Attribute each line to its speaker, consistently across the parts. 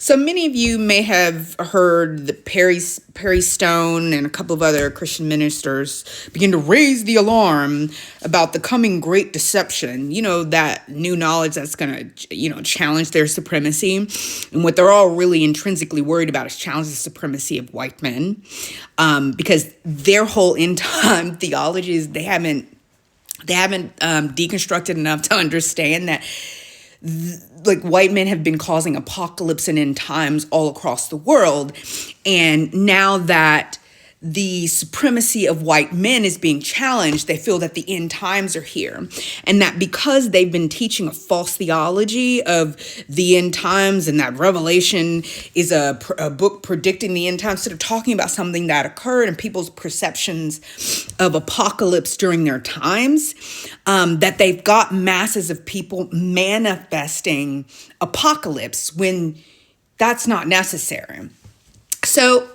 Speaker 1: So many of you may have heard that Perry Stone and a couple of other Christian ministers begin to raise the alarm about the coming great deception. You know, that new knowledge that's going to, challenge their supremacy. And what they're all really intrinsically worried about is challenge the supremacy of white men, because their whole end time theology is they haven't deconstructed enough to understand that like white men have been causing apocalypse and end times all across the world. And now that the supremacy of white men is being challenged, they feel that the end times are here. And that because they've been teaching a false theology of the end times and that Revelation is a book predicting the end times, instead of talking about something that occurred and people's perceptions of apocalypse during their times, that they've got masses of people manifesting apocalypse when that's not necessary. So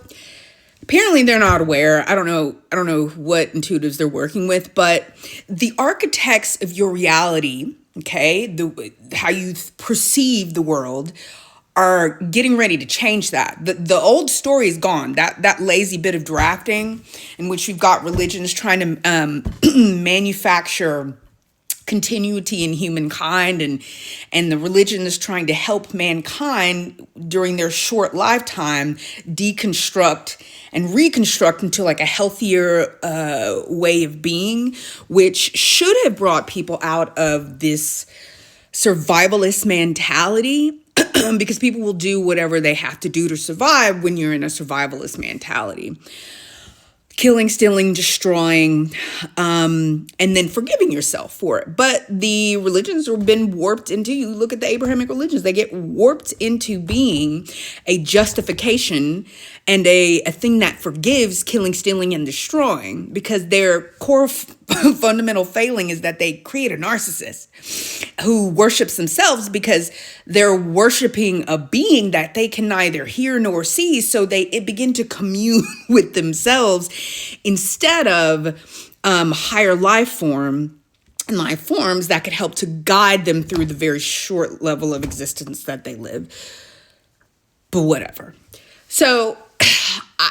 Speaker 1: apparently they're not aware. I don't know what intuitives they're working with, but the architects of your reality, okay, how you perceive the world, are getting ready to change that. The old story is gone. That lazy bit of drafting in which you've got religions trying to manufacture continuity in humankind, and the religion is trying to help mankind during their short lifetime deconstruct and reconstruct into like a healthier way of being, which should have brought people out of this survivalist mentality, because people will do whatever they have to do to survive when you're in a survivalist mentality. Killing, stealing, destroying, and then forgiving yourself for it. But the religions have been warped into, you look at the Abrahamic religions, they get warped into being a justification and a thing that forgives killing, stealing, and destroying, because their core fundamental failing is that they create a narcissist who worships themselves because they're worshiping a being that they can neither hear nor see. So they begin to commune with themselves instead of higher life forms that could help to guide them through the very short level of existence that they live. But whatever. So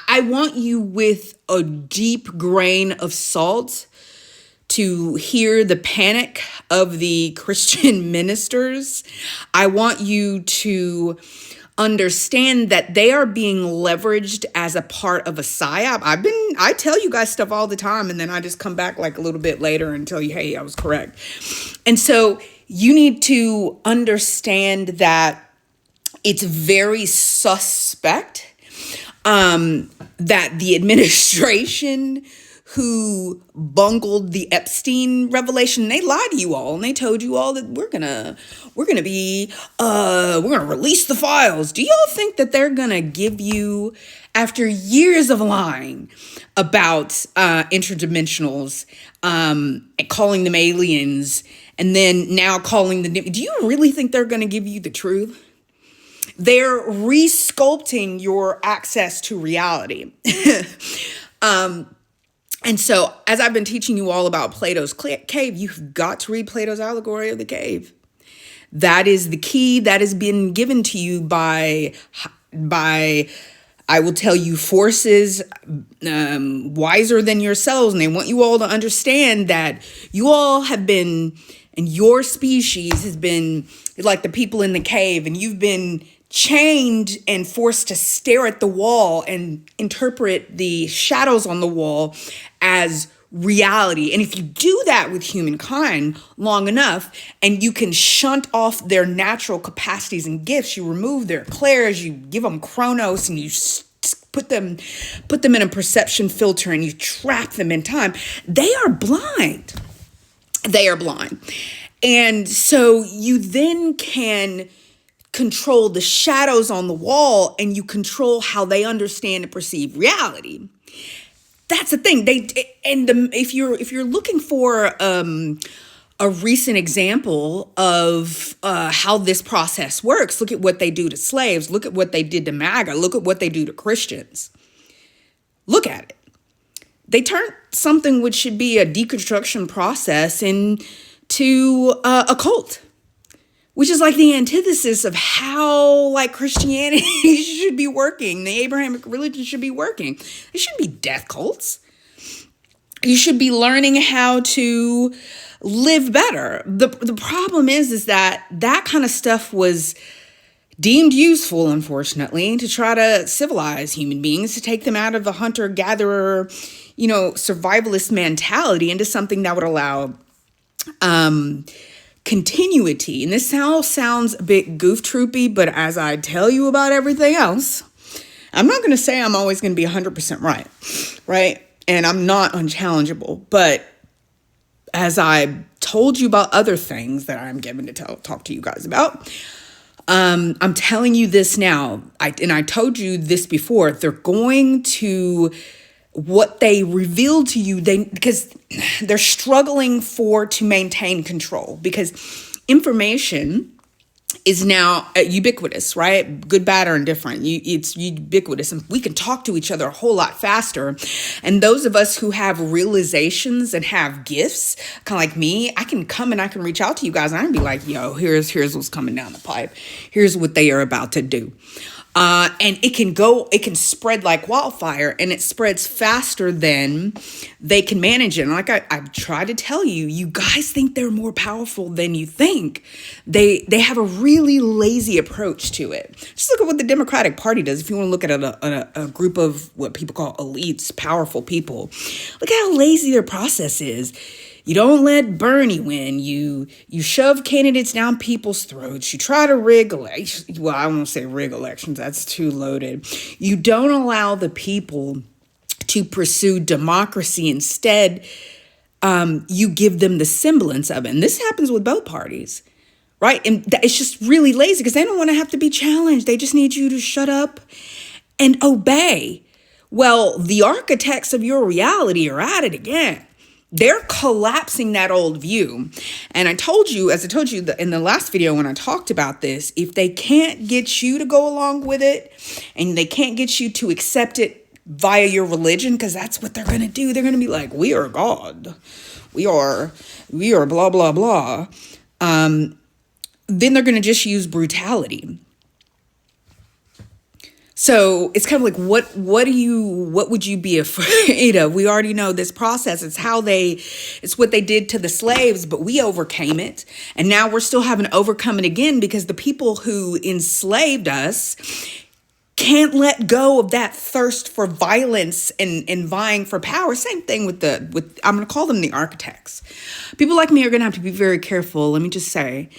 Speaker 1: I want you, with a deep grain of salt, to hear the panic of the Christian ministers. I want you to understand that they are being leveraged as a part of a psyop. I tell you guys stuff all the time, and then I just come back like a little bit later and tell you, hey, I was correct. And so you need to understand that it's very suspect that the administration who bungled the Epstein revelation, they lied to you all and they told you all that we're gonna release the files. Do y'all think that they're gonna give you, after years of lying about interdimensionals, calling them aliens, and then now calling them, do you really think they're gonna give you the truth? They're re-sculpting your access to reality. And so, as I've been teaching you all about Plato's cave, you've got to read Plato's allegory of the cave. That is the key that has been given to you by I will tell you, forces wiser than yourselves. And they want you all to understand that you all have been, and your species has been like the people in the cave, and you've been chained and forced to stare at the wall and interpret the shadows on the wall as reality. And if you do that with humankind long enough, and you can shunt off their natural capacities and gifts, you remove their clairs, you give them chronos, and you put them in a perception filter, and you trap them in time, they are blind. They are blind. And so you then can control the shadows on the wall, and you control how they understand and perceive reality. That's the thing. If you're looking for a recent example of how this process works, look at what they do to slaves. Look at what they did to MAGA. Look at what they do to Christians. Look at it. They turned something which should be a deconstruction process into a cult. which is like the antithesis of how like Christianity should be working. The Abrahamic religion should be working. It shouldn't be death cults. You should be learning how to live better. The problem is that kind of stuff was deemed useful, unfortunately, to try to civilize human beings, to take them out of the hunter-gatherer, survivalist mentality into something that would allow continuity. And this all sounds a bit goof troopy, but as I tell you about everything else, I'm not going to say I'm always going to be 100% right? And I'm not unchallengeable. But as I told you about other things that I'm given to talk to you guys about, I'm telling you this now. I told you this before. They're going to, what they reveal to you, because they're struggling to maintain control, because information is now ubiquitous, right? Good, bad, or indifferent. It's ubiquitous, and we can talk to each other a whole lot faster. And those of us who have realizations and have gifts, kind of like me, I can come and I can reach out to you guys and I can be like, yo, here's what's coming down the pipe. Here's what they are about to do. And it can spread like wildfire, and it spreads faster than they can manage it. And like I try to tell you, you guys think they're more powerful than you think. They have a really lazy approach to it. Just look at what the Democratic Party does. If you want to look at a group of what people call elites, powerful people, look at how lazy their process is. You don't let Bernie win. You shove candidates down people's throats. You try to rig elections. Well, I won't say rig elections. That's too loaded. You don't allow the people to pursue democracy. Instead, you give them the semblance of it. And this happens with both parties, right? And it's just really lazy because they don't want to have to be challenged. They just need you to shut up and obey. Well, the architects of your reality are at it again. They're collapsing that old view. And as I told you in the last video when I talked about this, if they can't get you to go along with it and they can't get you to accept it via your religion, because that's what they're going to do. They're going to be like, we are God. We are blah, blah, blah. Then they're going to just use brutality. So it's kind of like, what would you be afraid of? We already know this process. It's what they did to the slaves, but we overcame it. And now we're still having to overcome it again because the people who enslaved us can't let go of that thirst for violence and vying for power. Same thing with I'm going to call them the architects. People like me are going to have to be very careful. Let me just say,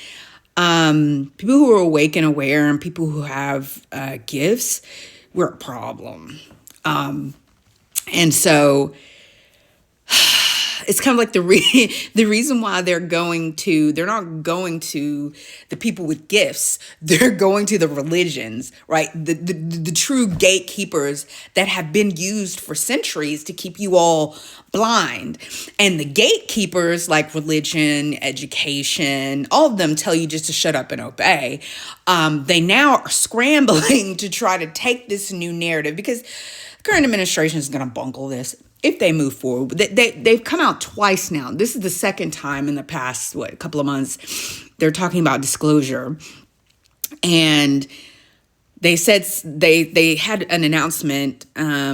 Speaker 1: people who are awake and aware and people who have gifts, we're a problem. And so it's kind of like the reason why they're not going to the people with gifts. They're going to the religions, right? The true gatekeepers that have been used for centuries to keep you all blind. And the gatekeepers like religion, education, all of them tell you just to shut up and obey. They now are scrambling to try to take this new narrative because the current administration is going to bungle this if they move forward. They've come out twice now. This is the second time in the past, couple of months, they're talking about disclosure. And they said they had an announcement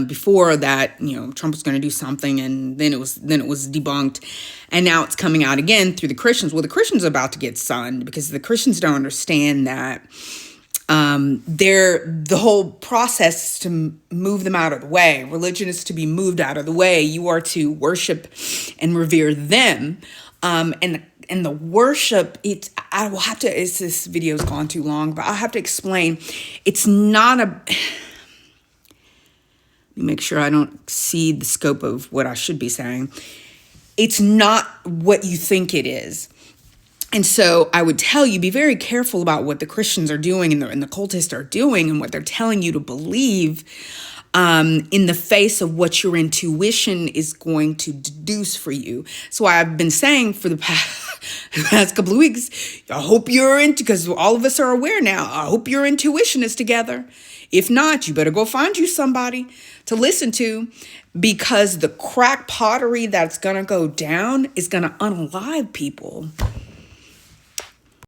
Speaker 1: before that, Trump was going to do something, and then it was debunked, and now it's coming out again through the Christians. Well, the Christians are about to get sunned because the Christians don't understand that the whole process is to move them out of the way. Religion is to be moved out of the way. You are to worship and revere them, and the worship, this video's gone too long, but I'll have to explain. It's not let me make sure I don't see the scope of what I should be saying. It's not what you think it is. And so I would tell you, be very careful about what the Christians are doing and the cultists are doing and what they're telling you to believe in the face of what your intuition is going to deduce for you. So I've been saying for the past couple of weeks, I hope because all of us are aware now, I hope your intuition is together. If not, you better go find you somebody to listen to, because the crack pottery that's going to go down is going to unalive people.